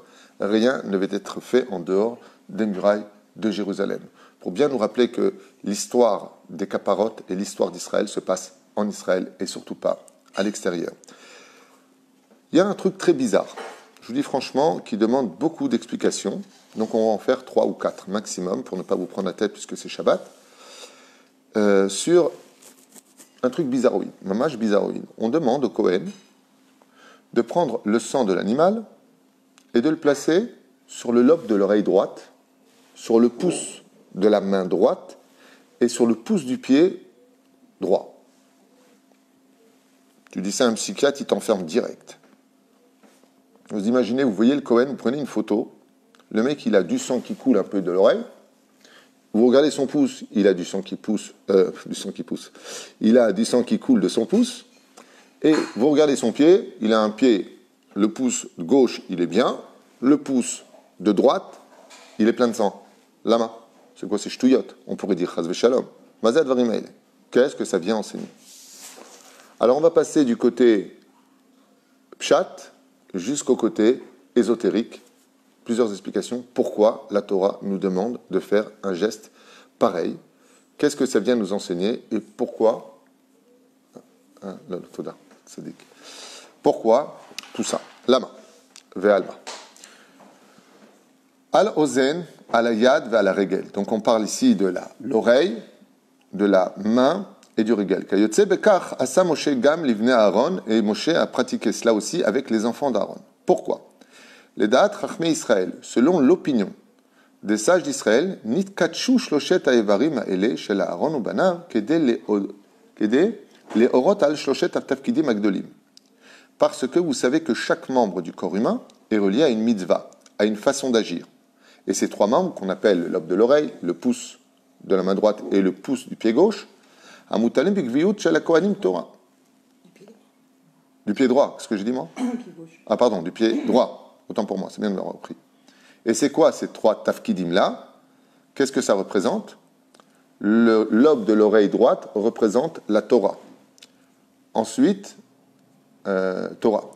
Rien ne devait être fait en dehors des murailles de Jérusalem. Pour bien nous rappeler que l'histoire des caparotes et l'histoire d'Israël se passe en Israël et surtout pas à l'extérieur. Il y a un truc très bizarre, je vous dis franchement, qui demande beaucoup d'explications. Donc on va en faire 3 ou 4 maximum pour ne pas vous prendre la tête puisque c'est Shabbat. Sur un truc bizarroïde, mamash bizarroïde. On demande au Kohen de prendre le sang de l'animal et de le placer sur le lobe de l'oreille droite, sur le pouce de la main droite et sur le pouce du pied droit. Tu dis ça à un psychiatre, il t'enferme direct. Vous imaginez, vous voyez le Kohen, vous prenez une photo, le mec il a du sang qui coule un peu de l'oreille, Vous regardez son pouce, il a du sang qui pousse, il a du sang qui coule de son pouce. Et vous regardez son pied, il a un pied, le pouce gauche, il est bien, le pouce de droite, il est plein de sang. Lama. C'est quoi? C'est ch'touillot. On pourrait dire chas v'shalom. Mazad varimail. Qu'est-ce que ça vient enseigner? Alors on va passer du côté pshat jusqu'au côté ésotérique. Plusieurs explications. Pourquoi la Torah nous demande de faire un geste pareil? Qu'est-ce que ça vient nous enseigner? Et pourquoi? Pourquoi tout ça? Lama. Ve'alma. Al-Ozen, al-Yad, ve'al-Regel. Donc on parle ici de l'oreille, de la main et du Regel. Kayotse bekach asa Moshe gam livnei Aaron, et Moshe a pratiqué cela aussi avec les enfants d'Aaron. Pourquoi? Les Da'at Chachmei Israël, selon l'opinion des sages d'Israël, nit katshu shloshet ha'evarim ha'ele shel Aaron ubanav kedei leorot al shloshet ha'tafkidim agdolim. Parce que vous savez que chaque membre du corps humain est relié à une mitzvah, à une façon d'agir. Et ces trois membres, qu'on appelle le lobe de l'oreille, le pouce de la main droite et le pouce du pied gauche, amutalim bikviyut shel hakohanim Torah. Du pied droit, qu'est-ce que j'ai dit moi? Ah pardon, du pied droit. Autant pour moi, c'est bien de l'avoir repris. Et c'est quoi ces trois tafkidim-là? Qu'est-ce que ça représente? Le lobe de l'oreille droite représente la Torah. Ensuite, Torah.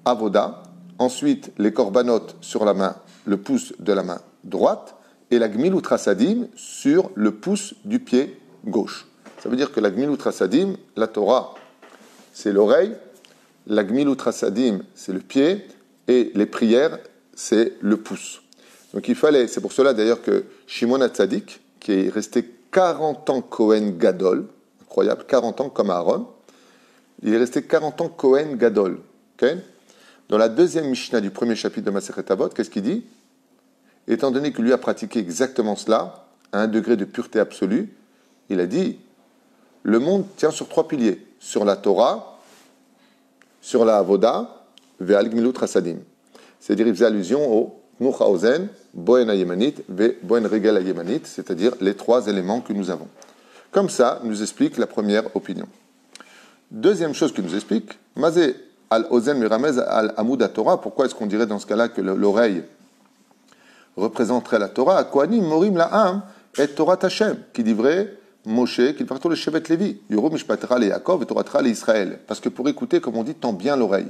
Avoda. Ensuite, les korbanot sur la main, le pouce de la main droite. Et la gmilut rasadim sur le pouce du pied gauche. Ça veut dire que la gmilut rasadim, la Torah, c'est l'oreille. La gmilut rasadim, c'est le pied. Et les prières, c'est le pouce. Donc il fallait, c'est pour cela d'ailleurs que Shimon HaTzadik, qui est resté 40 ans Kohen Gadol, incroyable, 40 ans comme Aaron, il est resté 40 ans Kohen Gadol. Okay? Dans la deuxième Mishnah du premier chapitre de Masechet Avot, qu'est-ce qu'il dit? Étant donné que lui a pratiqué exactement cela, à un degré de pureté absolue, il a dit, le monde tient sur trois piliers, sur la Torah, sur la Avoda, ve'al gmilut rasadim. C'est-à-dire, il faisait allusion au Tnuch haozen, Bohen hayemanit, ve Bohen regel hayemanit, c'est-à-dire les trois éléments que nous avons. Comme ça, nous explique la première opinion. Deuxième chose qu'il nous explique, Mazé al-Ozen miramez al-Amud Torah, pourquoi est-ce qu'on dirait dans ce cas-là que l'oreille représenterait la Torah? Kohanim morim la'am et Torah Hashem, qui dit vrai, Moshe, qui partout le Shevet Lévi, Yoro mishpatera le Yaakov et Torah le Israël. Parce que pour écouter, comme on dit, tend bien l'oreille.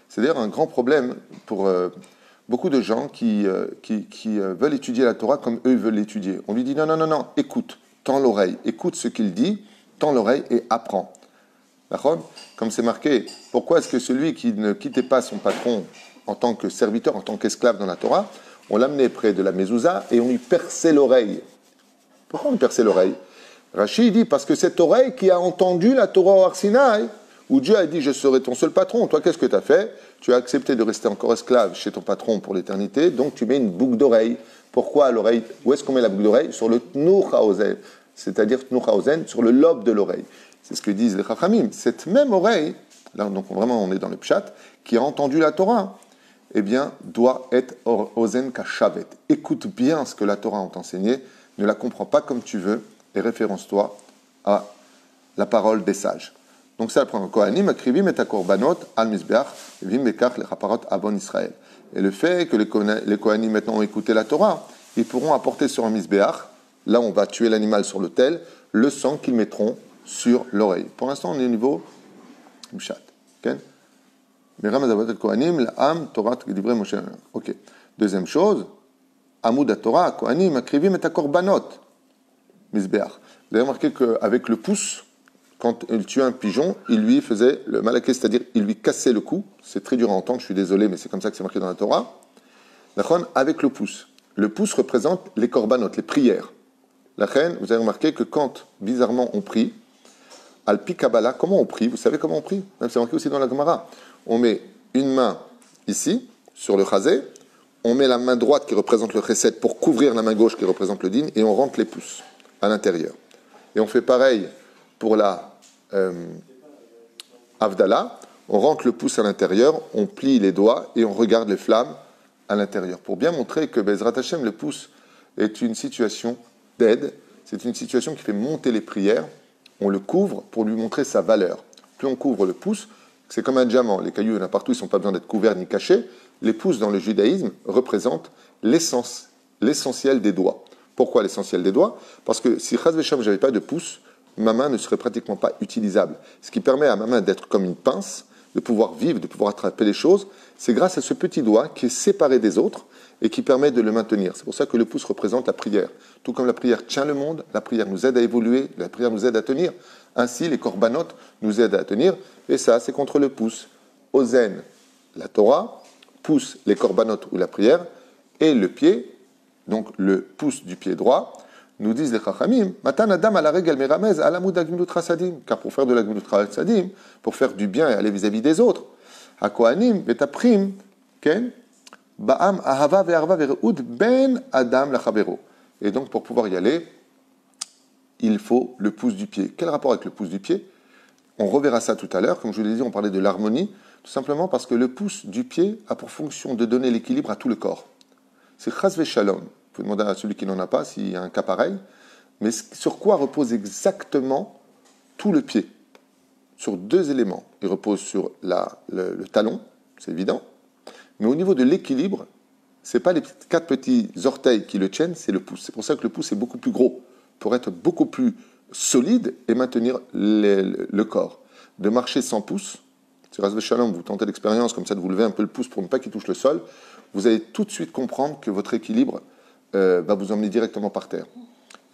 C'est d'ailleurs un grand problème pour beaucoup de gens qui veulent étudier la Torah comme eux veulent l'étudier. On lui dit non, écoute, tends l'oreille, écoute ce qu'il dit, tends l'oreille et apprends. D'accord? Comme c'est marqué, pourquoi est-ce que celui qui ne quittait pas son patron en tant que serviteur, en tant qu'esclave dans la Torah, on l'amenait près de la mezouza et on lui perçait l'oreille? Pourquoi on lui perçait l'oreille? Rachid dit parce que cette oreille qui a entendu la Torah au Har Sinaï, où Dieu a dit « Je serai ton seul patron ». Toi, qu'est-ce que tu as fait? Tu as accepté de rester encore esclave chez ton patron pour l'éternité, donc tu mets une boucle d'oreille. Pourquoi à l'oreille? Où est-ce qu'on met la boucle d'oreille? Sur le Tnuch haozen, c'est-à-dire Tnuch haozen, sur le lobe de l'oreille. C'est ce que disent les Chachamim. Cette même oreille, là donc vraiment on est dans le pshat, qui a entendu la Torah, eh bien, doit être ozen kashavet. Écoute bien ce que la Torah a enseigné, ne la comprends pas comme tu veux, et référence-toi à la parole des sages. Donc ça, après, Kohanim, akrivim et korbanot al mizbeach, vim bekach le chaparot avon Israël. Et le fait que les Kohanim maintenant ont écouté la Torah, ils pourront apporter sur un mizbeach, là on va tuer l'animal sur l'autel, le sang qu'ils mettront sur l'oreille. Pour l'instant, on est au niveau mshat. Ok. Deuxième chose, Amud Torah, Kohanim, akrivim et korbanot mizbeach. Vous avez remarqué qu'avec le pouce, quand il tuait un pigeon, il lui faisait le malaké, c'est-à-dire il lui cassait le cou. C'est très dur à entendre, je suis désolé, mais c'est comme ça que c'est marqué dans la Torah. D'accord? Avec le pouce. Le pouce représente les korbanot, les prières. La reine, vous avez remarqué que quand, bizarrement, on prie, al-pi Kabbalah, comment on prie? Vous savez comment on prie? C'est marqué aussi dans la Gemara. On met une main ici, sur le chazé, on met la main droite qui représente le chesed pour couvrir la main gauche qui représente le din, et on rentre les pouces à l'intérieur. Et on fait pareil pour la Avdallah, on rentre le pouce à l'intérieur, on plie les doigts et on regarde les flammes à l'intérieur. Pour bien montrer que Bezrat Hashem, le pouce, est une situation d'aide, c'est une situation qui fait monter les prières. On le couvre pour lui montrer sa valeur. Plus on couvre le pouce, c'est comme un diamant. Les cailloux, il y en a partout, ils n'ont pas besoin d'être couverts ni cachés. Les pouces, dans le judaïsme, représentent l'essentiel des doigts. Pourquoi l'essentiel des doigts? Parce que si Chaz Vesham, je n'avais pas de pouce, ma main ne serait pratiquement pas utilisable. Ce qui permet à ma main d'être comme une pince, de pouvoir vivre, de pouvoir attraper les choses, c'est grâce à ce petit doigt qui est séparé des autres et qui permet de le maintenir. C'est pour ça que le pouce représente la prière. Tout comme la prière tient le monde, la prière nous aide à évoluer, la prière nous aide à tenir. Ainsi, les corbanotes nous aident à tenir, et ça, c'est contre le pouce. Ozen, la Torah, pouce, les corbanotes ou la prière, et le pied, donc le pouce du pied droit, nous disent les Chachamim, Matan Adam à la règle meramez à l'amud agmilut chasadim, car pour faire de l'agmilut chasadim, pour faire du bien et aller vis-à-vis des autres, à Kohanim, betaprim, ken, ba'am ahava ve'arva ve'reud ben Adam lachavero. Et donc pour pouvoir y aller, il faut le pouce du pied. Quel rapport avec le pouce du pied? On reverra ça tout à l'heure. Comme je vous l'ai dit, on parlait de l'harmonie, tout simplement parce que le pouce du pied a pour fonction de donner l'équilibre à tout le corps. C'est chas v'shalom. Vous pouvez demander à celui qui n'en a pas s'il y a un cas pareil. Mais sur quoi repose exactement tout le pied? Sur deux éléments. Il repose sur le talon, c'est évident. Mais au niveau de l'équilibre, ce n'est pas les quatre petits orteils qui le tiennent, c'est le pouce. C'est pour ça que le pouce est beaucoup plus gros, pour être beaucoup plus solide et maintenir le corps. De marcher sans pouce, si Ras Shalom, vous tentez l'expérience comme ça, de vous lever un peu le pouce pour ne pas qu'il touche le sol, vous allez tout de suite comprendre que votre équilibre va vous emmener directement par terre.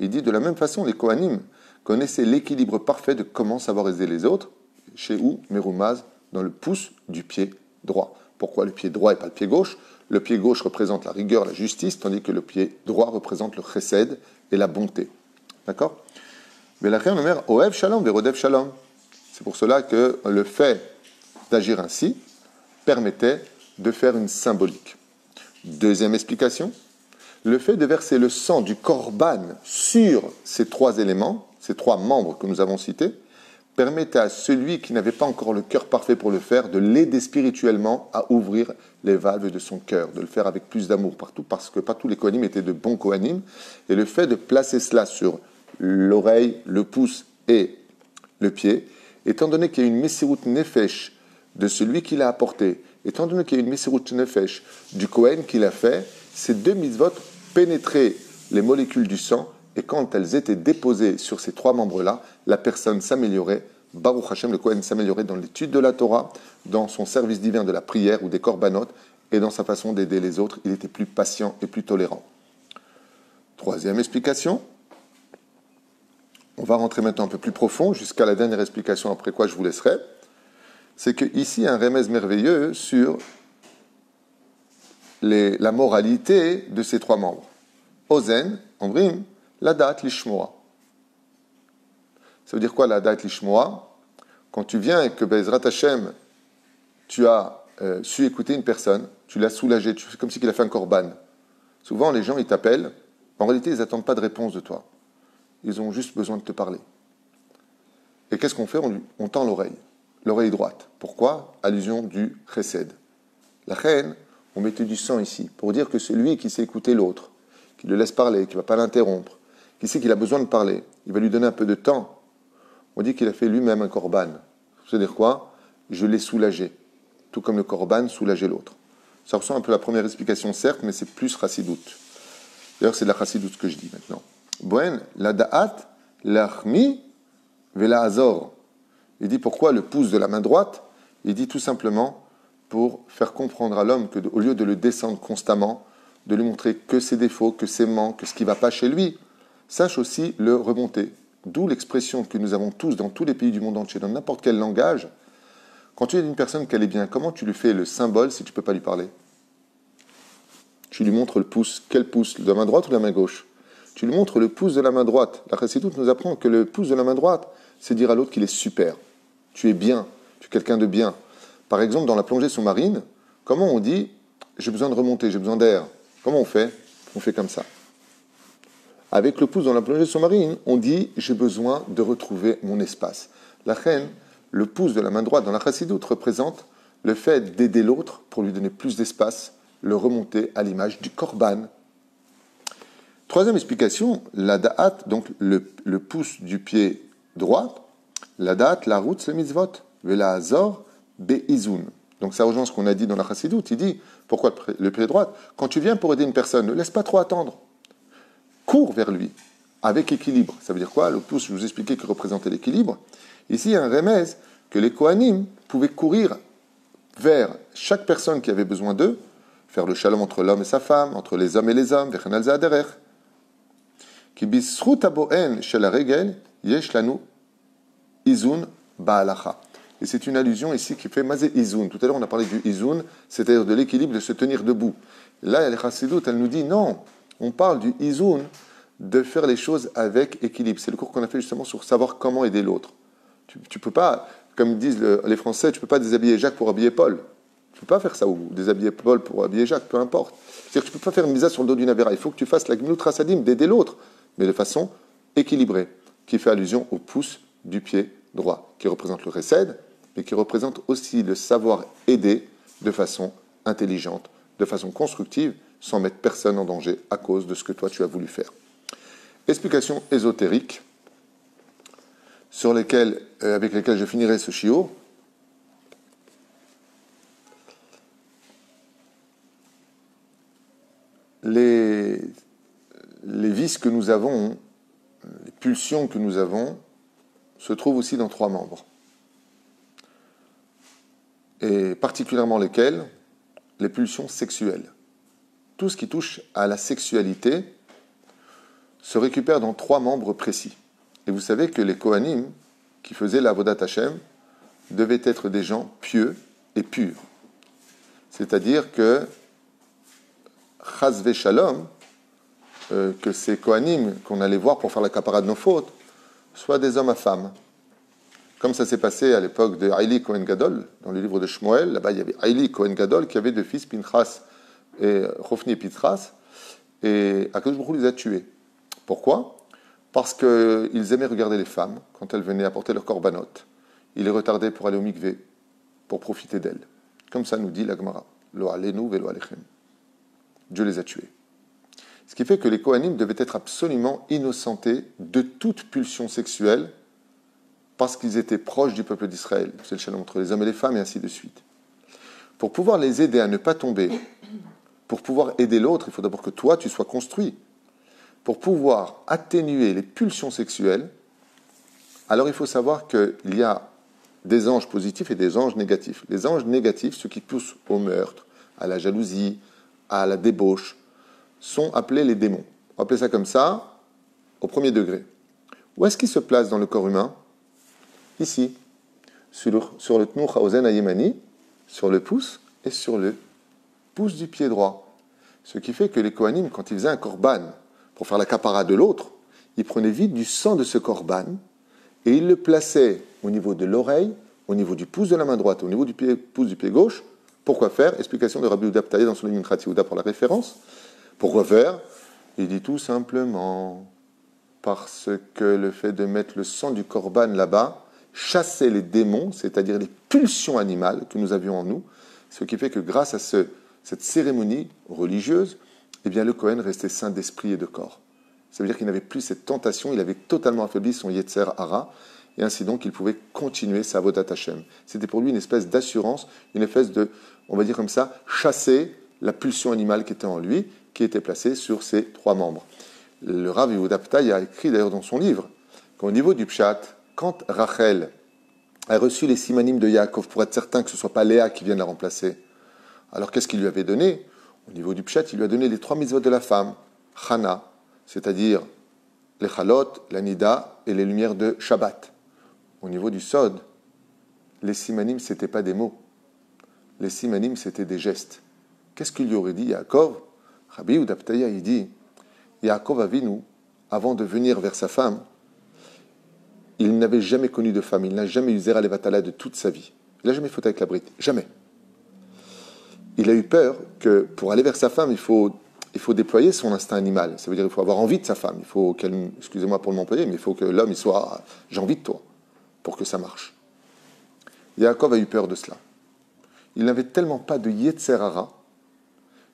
Il dit de la même façon, les Kohanim connaissaient l'équilibre parfait de comment savoir aider les autres, chez où Meroumaz, dans le pouce du pied droit. Pourquoi le pied droit et pas le pied gauche? Le pied gauche représente la rigueur, la justice, tandis que le pied droit représente le chesed et la bonté. D'accord? Oev Shalom, Verodev Shalom. C'est pour cela que le fait d'agir ainsi permettait de faire une symbolique. Deuxième explication, le fait de verser le sang du korban sur ces trois éléments, ces trois membres que nous avons cités, permettait à celui qui n'avait pas encore le cœur parfait pour le faire de l'aider spirituellement à ouvrir les valves de son cœur, de le faire avec plus d'amour partout, parce que pas tous les kohanim étaient de bons kohanim, et le fait de placer cela sur l'oreille, le pouce et le pied, étant donné qu'il y a une messirut nefesh de celui qui l'a apporté, étant donné qu'il y a une messirut nefesh du kohen qui l'a fait, ces deux mitzvot pénétraient les molécules du sang, et quand elles étaient déposées sur ces trois membres-là, la personne s'améliorait, Baruch Hashem, le Kohen s'améliorait dans l'étude de la Torah, dans son service divin de la prière ou des corbanotes, et dans sa façon d'aider les autres, il était plus patient et plus tolérant. Troisième explication, on va rentrer maintenant un peu plus profond, jusqu'à la dernière explication, après quoi je vous laisserai, c'est qu'ici, il y a un remèze merveilleux sur la moralité de ces trois membres. Ozen, Omrim, la date lishmoa. Ça veut dire quoi la date lishmoa? Quand tu viens et que Bezrat Hashem, tu as su écouter une personne, tu l'as soulagé, tu fais comme si il a fait un korban. Souvent, les gens, ils t'appellent. En réalité, ils n'attendent pas de réponse de toi. Ils ont juste besoin de te parler. Et qu'est-ce qu'on fait? On tend l'oreille droite. Pourquoi? Allusion du chesed. La reine, on mettait du sang ici, pour dire que celui qui sait écouter l'autre, qui le laisse parler, qui ne va pas l'interrompre, qui sait qu'il a besoin de parler, il va lui donner un peu de temps. On dit qu'il a fait lui-même un korban. C'est-à-dire quoi? Je l'ai soulagé, tout comme le korban soulageait l'autre. Ça ressemble un peu à la première explication, certes, mais c'est plus chassidoute. D'ailleurs, c'est de la chassidoute que je dis maintenant. Boen, la da'at, l'achmi, vela azor. Il dit pourquoi le pouce de la main droite? Il dit tout simplement pour faire comprendre à l'homme qu'au lieu de le descendre constamment, de lui montrer que ses défauts, que ses manques, que ce qui ne va pas chez lui, sache aussi le remonter. D'où l'expression que nous avons tous dans tous les pays du monde entier, dans n'importe quel langage. Quand tu es une personne qu'elle est bien, comment tu lui fais le symbole si tu ne peux pas lui parler? Tu lui montres le pouce. Quel pouce? De la main droite ou de la main gauche? Tu lui montres le pouce de la main droite. La Chassidoute nous apprend que le pouce de la main droite, c'est dire à l'autre qu'il est super. Tu es bien, tu es quelqu'un de bien. Par exemple, dans la plongée sous-marine, comment on dit « j'ai besoin de remonter, j'ai besoin d'air ». Comment on fait? On fait comme ça. Avec le pouce dans la plongée sous-marine, on dit « j'ai besoin de retrouver mon espace ». La reine, le pouce de la main droite dans la chassidoute représente le fait d'aider l'autre pour lui donner plus d'espace, le remonter à l'image du korban. Troisième explication, la da'at, donc le pouce du pied droit, la da'at, la route, c'est mitzvot, vela azor, be'izun. Donc ça rejoint ce qu'on a dit dans la chassidoute. Il dit, pourquoi le pied droit? Quand tu viens pour aider une personne, ne laisse pas trop attendre. Cours vers lui, avec équilibre. Ça veut dire quoi? Le pouce, je vous expliquais que représentait l'équilibre. Ici, il y a un remèze que les Kohanim pouvaient courir vers chaque personne qui avait besoin d'eux, faire le shalom entre l'homme et sa femme, entre les hommes et les hommes, vechanal za'aderer. Ki bisrut aboen shel haregel yesh lanu izun ba'alacha. Et c'est une allusion ici qui fait mazé izun. Tout à l'heure, on a parlé du izun, c'est-à-dire de l'équilibre, de se tenir debout. Là, les chassidoutes, elle nous dit non, on parle du izun, de faire les choses avec équilibre. C'est le cours qu'on a fait justement sur savoir comment aider l'autre. Tu peux pas, comme disent les Français, tu peux pas déshabiller Jacques pour habiller Paul. Tu peux pas faire ça, ou déshabiller Paul pour habiller Jacques, peu importe. C'est-à-dire que tu peux pas faire une misa sur le dos d'une avéra. Il faut que tu fasses la gmilut rasadim, d'aider l'autre, mais de façon équilibrée, qui fait allusion au pouce du pied droit, qui représente le recède, mais qui représente aussi le savoir aider de façon intelligente, de façon constructive, sans mettre personne en danger à cause de ce que toi tu as voulu faire. Explication ésotérique avec lesquelles je finirai ce shiur. Les vices que nous avons, les pulsions que nous avons, se trouvent aussi dans 3 membres. Et particulièrement lesquels? Les pulsions sexuelles. Tout ce qui touche à la sexualité se récupère dans 3 membres précis. Et vous savez que les Kohanim, qui faisaient la Avodat Hashem, devaient être des gens pieux et purs. C'est-à-dire que Chas Shalom, que ces Kohanim qu'on allait voir pour faire la capara de nos fautes, soient des hommes à femmes. Comme ça s'est passé à l'époque de Haïli Kohen Gadol, dans le livre de Shmuel, là-bas il y avait Haïli Kohen Gadol qui avait 2 fils, Pinchas et Hofni et Pinchas, et Akadosh Baruch Hu les a tués. Pourquoi? Parce qu'ils aimaient regarder les femmes quand elles venaient apporter leur korbanot. Ils les retardaient pour aller au mikvé, pour profiter d'elles. Comme ça nous dit la Gemara. Lo alenu velo alechem. Dieu les a tués. Ce qui fait que les Kohanim devaient être absolument innocentés de toute pulsion sexuelle parce qu'ils étaient proches du peuple d'Israël. C'est le shalom entre les hommes et les femmes et ainsi de suite. Pour pouvoir les aider à ne pas tomber, pour pouvoir aider l'autre, il faut d'abord que toi, tu sois construit. Pour pouvoir atténuer les pulsions sexuelles, alors il faut savoir qu'il y a des anges positifs et des anges négatifs. Les anges négatifs, ceux qui poussent au meurtre, à la jalousie, à la débauche, sont appelés les démons. On va appeler ça comme ça, au premier degré. Où est-ce qu'ils se placent dans le corps humain? Ici, sur le tnouch haozen ayemani, sur le pouce et sur le pouce du pied droit. Ce qui fait que les Kohanim, quand ils faisaient un korban pour faire la kapara de l'autre, ils prenaient vite du sang de ce korban et ils le plaçaient au niveau de l'oreille, au niveau du pouce de la main droite, au niveau du pouce du pied gauche. Pourquoi faire? Explication de Rabbi Yehuda Ptaïa dans son livre Minchas Yehuda pour la référence. Pourquoi faire? Il dit tout simplement parce que le fait de mettre le sang du korban là-bas chassait les démons, c'est-à-dire les pulsions animales que nous avions en nous, ce qui fait que grâce à cette cérémonie religieuse, eh bien le Kohen restait saint d'esprit et de corps. Ça veut dire qu'il n'avait plus cette tentation, il avait totalement affaibli son Yetzer Hara, et ainsi donc il pouvait continuer sa Avodat Hashem. C'était pour lui une espèce d'assurance, une espèce de, on va dire comme ça, chasser la pulsion animale qui était en lui, qui était placée sur ses 3 membres. Le Rav Yehuda Ptaïa a écrit d'ailleurs dans son livre qu'au niveau du Pshat, quand Rachel a reçu les simanim de Yaakov pour être certain que ce ne soit pas Léa qui vienne la remplacer, alors qu'est-ce qu'il lui avait donné? Au niveau du Pshat, il lui a donné les 3 mitzvot de la femme, Chana, c'est-à-dire les Chalot, la Nida et les lumières de Shabbat. Au niveau du Sod, les simanim, ce n'étaient pas des mots. Les simanim, c'était des gestes. Qu'est-ce qu'il lui aurait dit Yaakov? Rabbi Yehuda Ptaïa, il dit, Yaakov Avinu, avant de venir vers sa femme, il n'avait jamais connu de femme, il n'a jamais eu Zera Levatala de toute sa vie. Il n'a jamais fauté avec la brite, jamais. Il a eu peur que pour aller vers sa femme, il faut déployer son instinct animal. Ça veut dire qu'il faut avoir envie de sa femme. Il faut qu'elle, excusez-moi pour m'employer, mais il faut que l'homme il soit, j'ai envie de toi, pour que ça marche. Yaakov a eu peur de cela. Il n'avait tellement pas de Yetzer Hara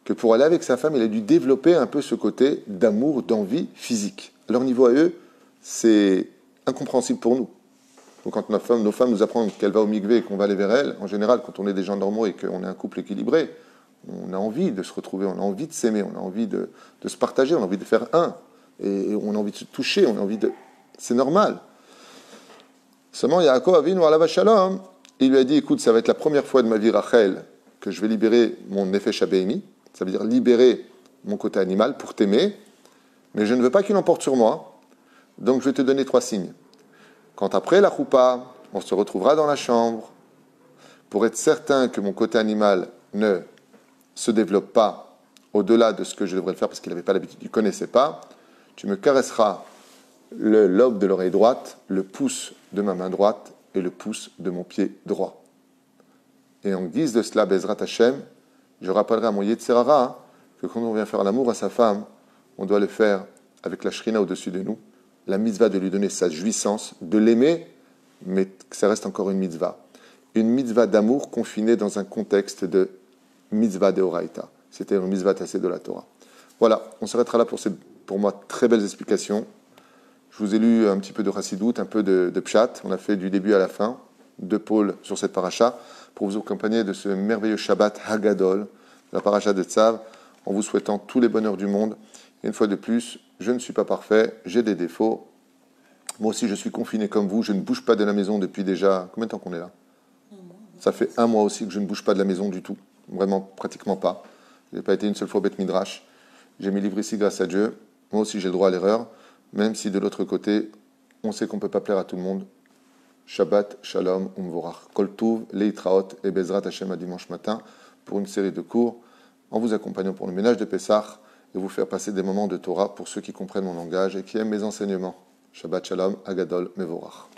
que pour aller avec sa femme, il a dû développer un peu ce côté d'amour, d'envie physique. À leur niveau à eux, c'est incompréhensible pour nous. Donc quand nos femmes nous apprennent qu'elle va au mikvé et qu'on va aller vers elle, en général, quand on est des gens normaux et qu'on est un couple équilibré, on a envie de se retrouver, on a envie de s'aimer, on a envie de se partager, on a envie de faire un. Et on a envie de se toucher, on a envie de... C'est normal. Seulement, Yaakov Avinu alav shalom, il lui a dit, écoute, ça va être la première fois de ma vie, Rachel, que je vais libérer mon nefesh habéimi, ça veut dire libérer mon côté animal pour t'aimer, mais je ne veux pas qu'il emporte sur moi, donc je vais te donner 3 signes. Quand après la choupa, on se retrouvera dans la chambre, pour être certain que mon côté animal ne se développe pas au-delà de ce que je devrais le faire, parce qu'il n'avait pas l'habitude, il ne connaissait pas, tu me caresseras le lobe de l'oreille droite, le pouce de ma main droite et le pouce de mon pied droit. Et en guise de cela, Bezrat Hashem, je rappellerai à mon Yetzirara que quand on vient faire l'amour à sa femme, on doit le faire avec la shrina au-dessus de nous, la mitzvah de lui donner sa jouissance, de l'aimer, mais que ça reste encore une mitzvah. Une mitzvah d'amour confinée dans un contexte de mitzvah de Horaïta. C'était une mitzvah tassée de la Torah. Voilà, on s'arrêtera là pour ces, pour moi, très belles explications. Je vous ai lu un petit peu de Chassidout, un peu de Pshat. On a fait du début à la fin, 2 pôles sur cette paracha, pour vous accompagner de ce merveilleux Shabbat Hagadol, la paracha de Tzav, en vous souhaitant tous les bonheurs du monde. Et une fois de plus, je ne suis pas parfait, j'ai des défauts. Moi aussi, je suis confiné comme vous, je ne bouge pas de la maison depuis déjà... Combien de temps qu'on est là ? Ça fait 1 mois aussi que je ne bouge pas de la maison du tout. Vraiment, pratiquement pas. Je n'ai pas été une seule fois au Beth Midrash. J'ai mes livres ici grâce à Dieu. Moi aussi, j'ai le droit à l'erreur. Même si de l'autre côté, on sait qu'on ne peut pas plaire à tout le monde. Shabbat, Shalom, Umvorach. Kol Tuv, Leitraot et Bezrat Hashem à dimanche matin pour une série de cours en vous accompagnant pour le ménage de Pessah et vous faire passer des moments de Torah pour ceux qui comprennent mon langage et qui aiment mes enseignements. Shabbat Shalom, Agadol, Mevorach.